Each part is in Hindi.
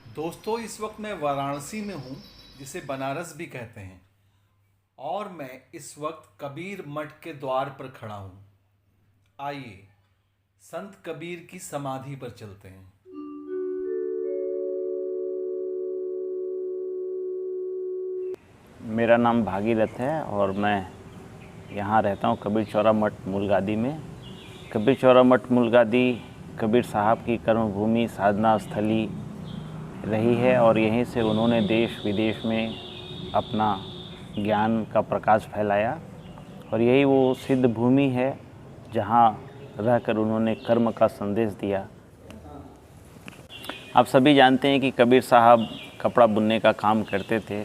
दोस्तों, इस वक्त मैं वाराणसी में हूँ, जिसे बनारस भी कहते हैं। और मैं इस वक्त कबीर मठ के द्वार पर खड़ा हूँ। आइए संत कबीर की समाधि पर चलते हैं। मेरा नाम भागीरथ है और मैं यहाँ रहता हूँ कबीर चौरा मठ मूलगादी में। कबीर चौरा मठ मूलगादी कबीर साहब की कर्मभूमि साधना स्थली रही है और यहीं से उन्होंने देश विदेश में अपना ज्ञान का प्रकाश फैलाया और यही वो सिद्ध भूमि है जहाँ रहकर उन्होंने कर्म का संदेश दिया। आप सभी जानते हैं कि कबीर साहब कपड़ा बुनने का काम करते थे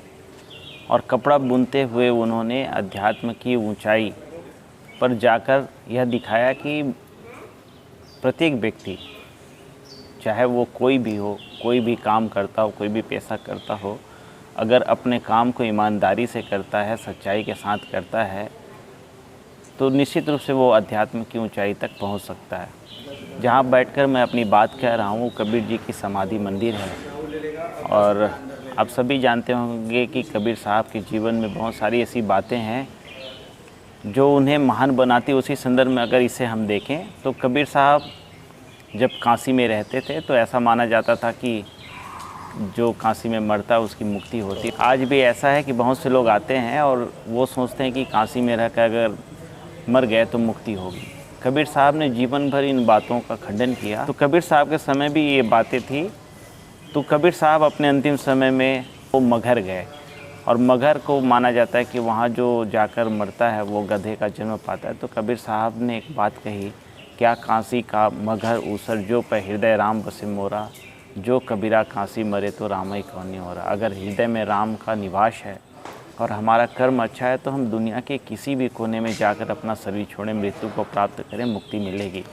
और कपड़ा बुनते हुए उन्होंने अध्यात्म की ऊंचाई पर जाकर यह दिखाया कि प्रत्येक व्यक्ति, चाहे वो कोई भी हो, कोई भी काम करता हो, कोई भी पेशा करता हो, अगर अपने काम को ईमानदारी से करता है, सच्चाई के साथ करता है, तो निश्चित रूप से वो अध्यात्म की ऊंचाई तक पहुंच सकता है। जहां बैठकर मैं अपनी बात कह रहा हूँ, कबीर जी की समाधि मंदिर है और आप सभी जानते होंगे कि कबीर साहब के जीवन में बहुत सारी ऐसी बातें हैं जो उन्हें महान बनाती। उसी संदर्भ में अगर इसे हम देखें तो कबीर साहब जब काशी में रहते थे तो ऐसा माना जाता था कि जो काशी में मरता है उसकी मुक्ति होती है। आज भी ऐसा है कि बहुत से लोग आते हैं और वो सोचते हैं कि काशी में रहकर अगर मर गए तो मुक्ति होगी। कबीर साहब ने जीवन भर इन बातों का खंडन किया। तो कबीर साहब के समय भी ये बातें थी। तो कबीर साहब अपने अंतिम समय में वो मगहर गए और मगहर को माना जाता है कि वहाँ जो जाकर मरता है वो गधे का जन्म पाता है। तो कबीर साहब ने एक बात कही, क्या काशी का मगहर ऊसर जो पे हृदय राम बसे मोरा, जो कबीरा काशी मरे तो राम ही कौन हो रहा। अगर हृदय में राम का निवास है और हमारा कर्म अच्छा है तो हम दुनिया के किसी भी कोने में जाकर अपना शरीर छोड़ें, मृत्यु को प्राप्त करें, मुक्ति मिलेगी।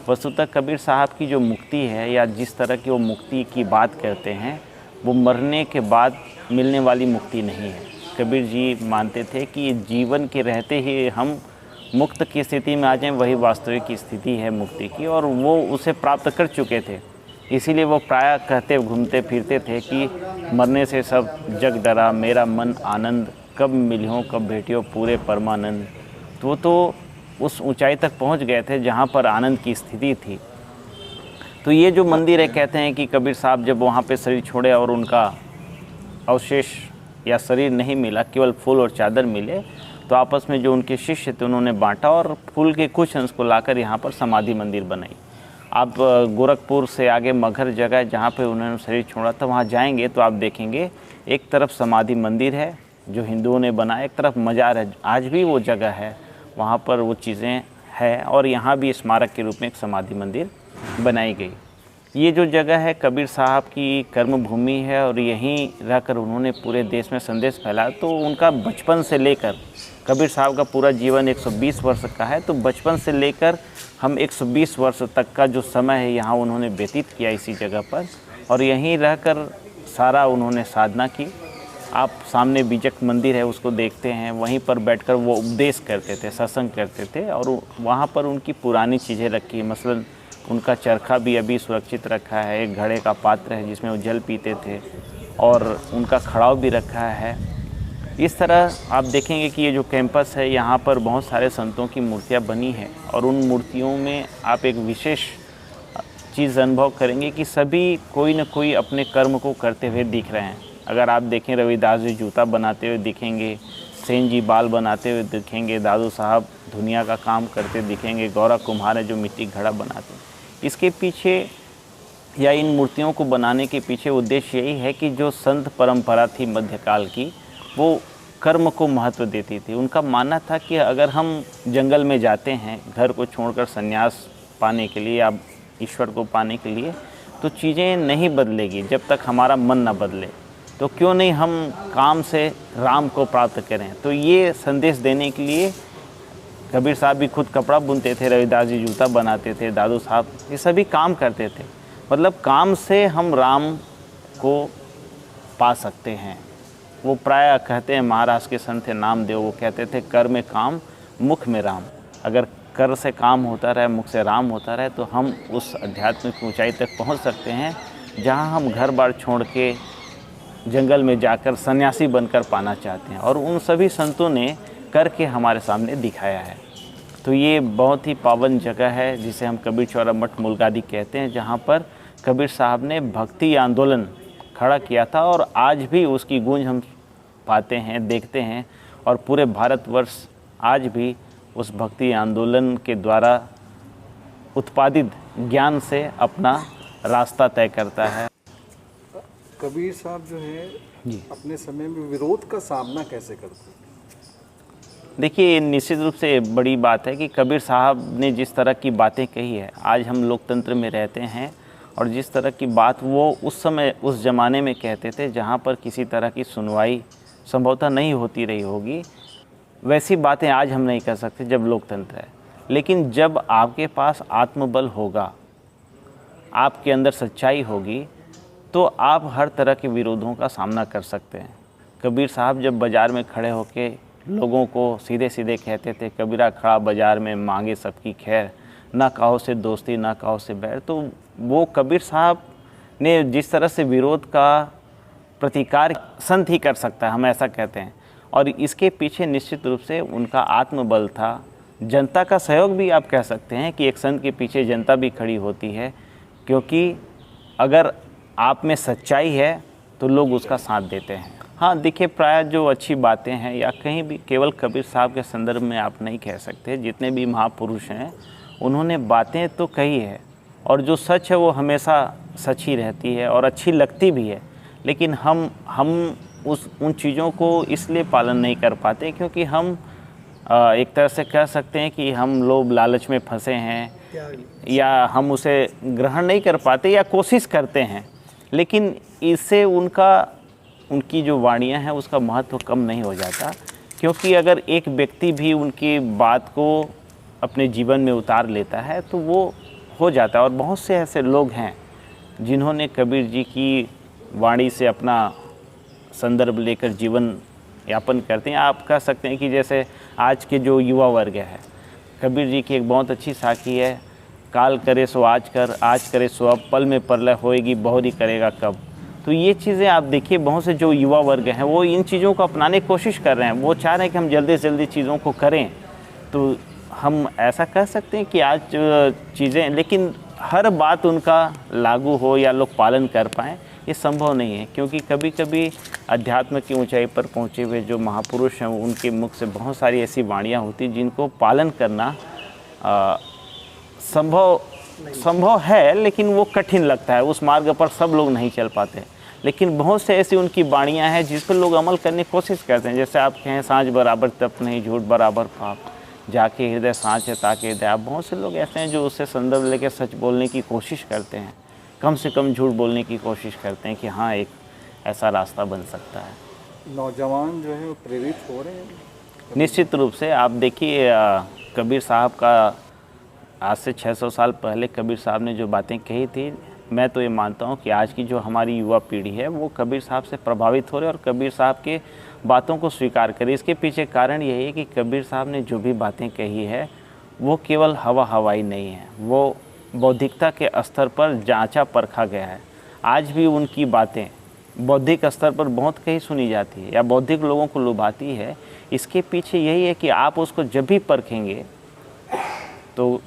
वस्तुतः कबीर साहब की जो मुक्ति है या जिस तरह की वो मुक्ति की बात करते हैं वो मरने के बाद मिलने वाली मुक्ति नहीं है। कबीर जी मानते थे कि जीवन के रहते ही हम मुक्त की स्थिति में आ जाएं, वही वास्तविक स्थिति है मुक्ति की, और वो उसे प्राप्त कर चुके थे। इसीलिए वो प्रायः कहते घूमते फिरते थे कि मरने से सब जग डरा, मेरा मन आनंद, कब मिलियो कब भेटियो पूरे परमानंद। तो उस ऊंचाई तक पहुंच गए थे जहां पर आनंद की स्थिति थी। तो ये जो मंदिर है, कहते हैं कि कबीर साहब जब वहां पे शरीर छोड़े और उनका अवशेष या शरीर नहीं मिला, केवल फूल और चादर मिले, तो आपस में जो उनके शिष्य थे उन्होंने बांटा और फूल के कुछ अंश को लाकर यहाँ पर समाधि मंदिर बनाई। आप गोरखपुर से आगे मगहर जगह जहाँ पे उन्होंने शरीर छोड़ा था वहाँ जाएंगे तो आप देखेंगे एक तरफ समाधि मंदिर है जो हिंदुओं ने बनाया, एक तरफ मज़ार है। आज भी वो जगह है, वहाँ पर वो चीज़ें हैं और यहाँ भी स्मारक के रूप में एक समाधि मंदिर बनाई गई। ये जो जगह है कबीर साहब की कर्मभूमि है और यहीं रहकर उन्होंने पूरे देश में संदेश फैलाया। तो उनका बचपन से लेकर, कबीर साहब का पूरा जीवन 120 वर्ष का है, तो बचपन से लेकर हम 120 वर्ष तक का जो समय है यहाँ उन्होंने व्यतीत किया इसी जगह पर और यहीं रहकर सारा उन्होंने साधना की। आप सामने बीजक मंदिर है उसको देखते हैं, वहीं पर बैठकर वो उपदेश करते थे, सत्संग करते थे और वहाँ पर उनकी पुरानी चीज़ें रखी, मसलन उनका चरखा भी अभी सुरक्षित रखा है, एक घड़े का पात्र है जिसमें वो जल पीते थे और उनका खड़ाव भी रखा है। इस तरह आप देखेंगे कि ये जो कैंपस है यहाँ पर बहुत सारे संतों की मूर्तियाँ बनी हैं और उन मूर्तियों में आप एक विशेष चीज़ अनुभव करेंगे कि सभी कोई न कोई अपने कर्म को करते हुए दिख रहे हैं। अगर आप देखें, रविदास जी जूता बनाते हुए दिखेंगे, सेन जी बाल बनाते हुए दिखेंगे, दादू साहब दुनिया का काम करते दिखेंगे, गौरा कुम्हार है जो मिट्टी घड़ा बनाते हैं। इसके पीछे या इन मूर्तियों को बनाने के पीछे उद्देश्य यही है कि जो संत परंपरा थी मध्यकाल की, वो कर्म को महत्व देती थी। उनका मानना था कि अगर हम जंगल में जाते हैं घर को छोड़कर संन्यास पाने के लिए या ईश्वर को पाने के लिए, तो चीज़ें नहीं बदलेगी जब तक हमारा मन ना बदले। तो क्यों नहीं हम काम से राम को प्राप्त करें। तो ये संदेश देने के लिए कबीर साहब भी खुद कपड़ा बुनते थे, रविदास जी जूता बनाते थे, दादू साहब ये सभी काम करते थे। मतलब काम से हम राम को पा सकते हैं। वो प्रायः कहते हैं, महाराष्ट्र के संत थे नामदेव, वो कहते थे कर में काम मुख में राम। अगर कर से काम होता रहे, मुख से राम होता रहे, तो हम उस आध्यात्मिक ऊंचाई तक पहुंच सकते हैं जहाँ हम घर बार छोड़ के जंगल में जाकर सन्यासी बनकर पाना चाहते हैं, और उन सभी संतों ने करके हमारे सामने दिखाया है। तो ये बहुत ही पावन जगह है जिसे हम कबीर चौरा मठ मुलगादी कहते हैं, जहाँ पर कबीर साहब ने भक्ति आंदोलन खड़ा किया था, और आज भी उसकी गूंज हम पाते हैं, देखते हैं, और पूरे भारतवर्ष आज भी उस भक्ति आंदोलन के द्वारा उत्पादित ज्ञान से अपना रास्ता तय करता है। कबीर साहब जो है जी, अपने समय में विरोध का सामना कैसे करते हैं? देखिए, निश्चित रूप से बड़ी बात है कि कबीर साहब ने जिस तरह की बातें कही है, आज हम लोकतंत्र में रहते हैं, और जिस तरह की बात वो उस समय उस ज़माने में कहते थे जहाँ पर किसी तरह की सुनवाई संभवतः नहीं होती रही होगी, वैसी बातें आज हम नहीं कर सकते जब लोकतंत्र है। लेकिन जब आपके पास आत्मबल होगा, आपके अंदर सच्चाई होगी, तो आप हर तरह के विरोधों का सामना कर सकते हैं। कबीर साहब जब बाज़ार में खड़े होकर लोगों को सीधे सीधे कहते थे, कबीरा खड़ा बाज़ार में मांगे सबकी खैर, ना काहो से दोस्ती ना काहो से बैर, तो वो कबीर साहब ने जिस तरह से विरोध का प्रतिकार संत ही कर सकता है, हम ऐसा कहते हैं। और इसके पीछे निश्चित रूप से उनका आत्मबल था, जनता का सहयोग भी आप कह सकते हैं कि एक संत के पीछे जनता भी खड़ी होती है, क्योंकि अगर आप में सच्चाई है तो लोग उसका साथ देते हैं। हाँ, देखिए, प्राय जो अच्छी बातें हैं, या कहीं भी केवल कबीर साहब के संदर्भ में आप नहीं कह सकते, जितने भी महापुरुष हैं उन्होंने बातें तो कही है, और जो सच है वो हमेशा सच ही रहती है और अच्छी लगती भी है। लेकिन हम उन चीज़ों को इसलिए पालन नहीं कर पाते क्योंकि हम एक तरह से कह सकते हैं कि हम लोग लालच में फंसे हैं, या हम उसे ग्रहण नहीं कर पाते, या कोशिश करते हैं। लेकिन इससे उनकी जो वाणियाँ हैं उसका महत्व कम नहीं हो जाता, क्योंकि अगर एक व्यक्ति भी उनकी बात को अपने जीवन में उतार लेता है तो वो हो जाता है। और बहुत से ऐसे लोग हैं जिन्होंने कबीर जी की वाणी से अपना संदर्भ लेकर जीवन यापन करते हैं। आप कह सकते हैं कि जैसे आज के जो युवा वर्ग है, कबीर जी की एक बहुत अच्छी साखी है, काल करे सो आज कर, आज करे सो अब, पल में प्रलय होएगी बहुरी करेगा कब। तो ये चीज़ें आप देखिए, बहुत से जो युवा वर्ग हैं वो इन चीज़ों को अपनाने की कोशिश कर रहे हैं, वो चाह रहे हैं कि हम जल्दी से जल्दी चीज़ों को करें। तो हम ऐसा कह सकते हैं कि आज चीज़ें, लेकिन हर बात उनका लागू हो या लोग पालन कर पाएँ, ये संभव नहीं है। क्योंकि कभी कभी अध्यात्म की ऊंचाई पर पहुँचे हुए जो महापुरुष हैं, उनके मुख से बहुत सारी ऐसी वाणियाँ होती जिनको पालन करना संभव है, लेकिन वो कठिन लगता है। उस मार्ग पर सब लोग नहीं चल पाते। लेकिन बहुत से ऐसी उनकी वाणियाँ हैं जिस पर लोग अमल करने की कोशिश करते हैं। जैसे आप कहें, सांझ बराबर तप नहीं, झूठ बराबर पाप, जाके हृदय सांझ है ताके हृदय। आप बहुत से लोग ऐसे हैं जो उससे संदर्भ लेकर सच बोलने की कोशिश करते हैं, कम से कम झूठ बोलने की कोशिश करते हैं कि हाँ, एक ऐसा रास्ता बन सकता है। नौजवान जो है वो प्रेरित हो रहे हैं निश्चित रूप से। आप देखिए, कबीर साहब का आज से 600 साल पहले कबीर साहब ने जो बातें कही थी, मैं तो ये मानता हूँ कि आज की जो हमारी युवा पीढ़ी है वो कबीर साहब से प्रभावित हो रही है और कबीर साहब के बातों को स्वीकार करे। इसके पीछे कारण यही है कि कबीर साहब ने जो भी बातें कही है वो केवल हवाई नहीं है, वो बौद्धिकता के स्तर पर जांचा परखा गया है। आज भी उनकी बातें बौद्धिक स्तर पर बहुत कहीं सुनी जाती है या बौद्धिक लोगों को लुभाती है। इसके पीछे यही है कि आप उसको जब भी परखेंगे तो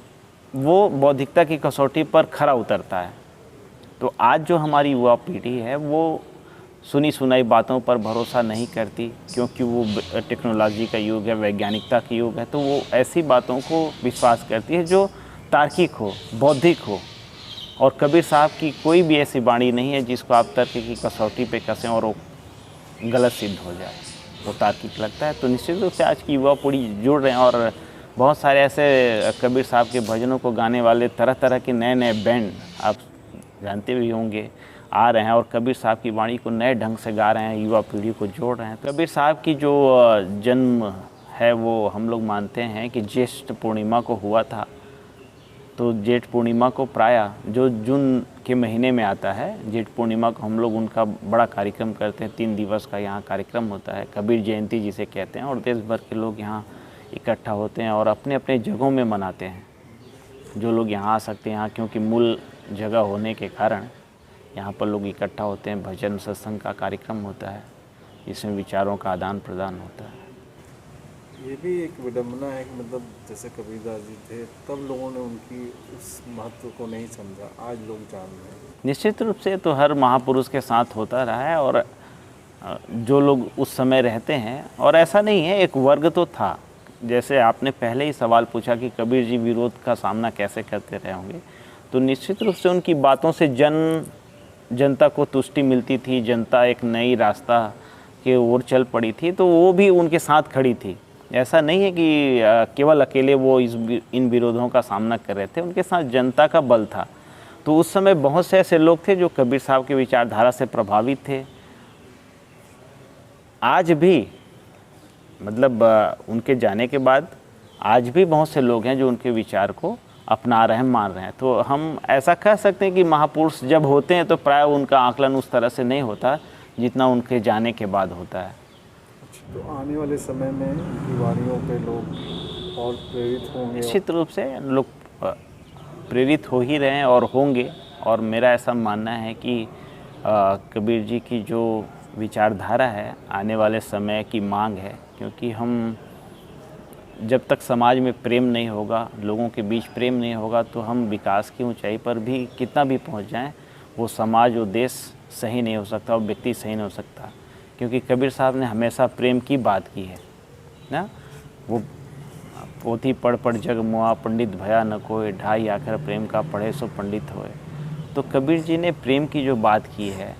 वो बौद्धिकता की कसौटी पर खरा उतरता है। तो आज जो हमारी युवा पीढ़ी है वो सुनी सुनाई बातों पर भरोसा नहीं करती, क्योंकि वो टेक्नोलॉजी का युग है, वैज्ञानिकता का युग है। तो वो ऐसी बातों को विश्वास करती है जो तार्किक हो, बौद्धिक हो। और कबीर साहब की कोई भी ऐसी वाणी नहीं है जिसको आप तर्क की कसौटी पे कसें और वो गलत सिद्ध हो जाए, तो तार्किक लगता है। तो निश्चित रूप से आज की युवा पीढ़ी जुड़ रहे हैं और बहुत सारे ऐसे कबीर साहब के भजनों को गाने वाले तरह तरह के नए नए बैंड, आप जानते भी होंगे, आ रहे हैं और कबीर साहब की वाणी को नए ढंग से गा रहे हैं, युवा पीढ़ी को जोड़ रहे हैं। कबीर साहब की जो जन्म है वो हम लोग मानते हैं कि ज्येष्ठ पूर्णिमा को हुआ था। तो जेठ पूर्णिमा को प्रायः जो जून के महीने में आता है, जेठ पूर्णिमा को हम लोग उनका बड़ा कार्यक्रम करते हैं। 3 दिवस का यहाँ कार्यक्रम होता है, कबीर जयंती जिसे कहते हैं, और देश भर के लोग यहाँ इकट्ठा होते हैं और अपने अपने जगहों में मनाते हैं। जो लोग यहाँ आ सकते हैं, यहाँ क्योंकि मूल जगह होने के कारण यहाँ पर लोग इकट्ठा होते हैं, भजन सत्संग का कार्यक्रम होता है, इसमें विचारों का आदान प्रदान होता है। ये भी एक विडंबना है कि मतलब जैसे कबीरदास जी थे तब लोगों ने उनकी उस महत्व को नहीं समझा, आज लोग जान रहे हैं। निश्चित रूप से तो हर महापुरुष के साथ होता रहा है, और जो लोग उस समय रहते हैं, और ऐसा नहीं है, एक वर्ग तो था। जैसे आपने पहले ही सवाल पूछा कि कबीर जी विरोध का सामना कैसे करते रहे होंगे, तो निश्चित रूप से उनकी बातों से जनता को तुष्टि मिलती थी, जनता एक नई रास्ता के ओर चल पड़ी थी, तो वो भी उनके साथ खड़ी थी। ऐसा नहीं है कि केवल अकेले वो इन विरोधों का सामना कर रहे थे, उनके साथ जनता का बल था। तो उस समय बहुत से ऐसे लोग थे जो कबीर साहब की विचारधारा से प्रभावित थे। आज भी मतलब उनके जाने के बाद आज भी बहुत से लोग हैं जो उनके विचार को अपना रहे हैं, मान रहे हैं। तो हम ऐसा कह सकते हैं कि महापुरुष जब होते हैं तो प्राय उनका आकलन उस तरह से नहीं होता जितना उनके जाने के बाद होता है। तो आने वाले समय में उनकी वाणियों पे लोग और प्रेरित होंगे? निश्चित रूप से लोग प्रेरित हो ही रहे हैं और होंगे। और मेरा ऐसा मानना है कि कबीर जी की जो विचारधारा है आने वाले समय की मांग है, क्योंकि हम जब तक समाज में प्रेम नहीं होगा, लोगों के बीच प्रेम नहीं होगा, तो हम विकास की ऊंचाई पर भी कितना भी पहुंच जाएं, वो समाज और देश सही नहीं हो सकता और व्यक्ति सही नहीं हो सकता। क्योंकि कबीर साहब ने हमेशा प्रेम की बात की है ना। वो पोथी पढ़ पढ़ जग मुआ, पंडित भया न कोय, ढाई आखिर प्रेम का पढ़े सो पंडित होए। तो कबीर जी ने प्रेम की जो बात की है,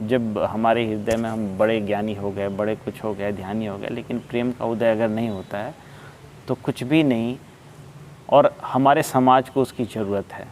जब हमारे हृदय में हम बड़े ज्ञानी हो गए, बड़े कुछ हो गए, ध्यानी हो गए, लेकिन प्रेम का उदय अगर नहीं होता है तो कुछ भी नहीं, और हमारे समाज को उसकी ज़रूरत है।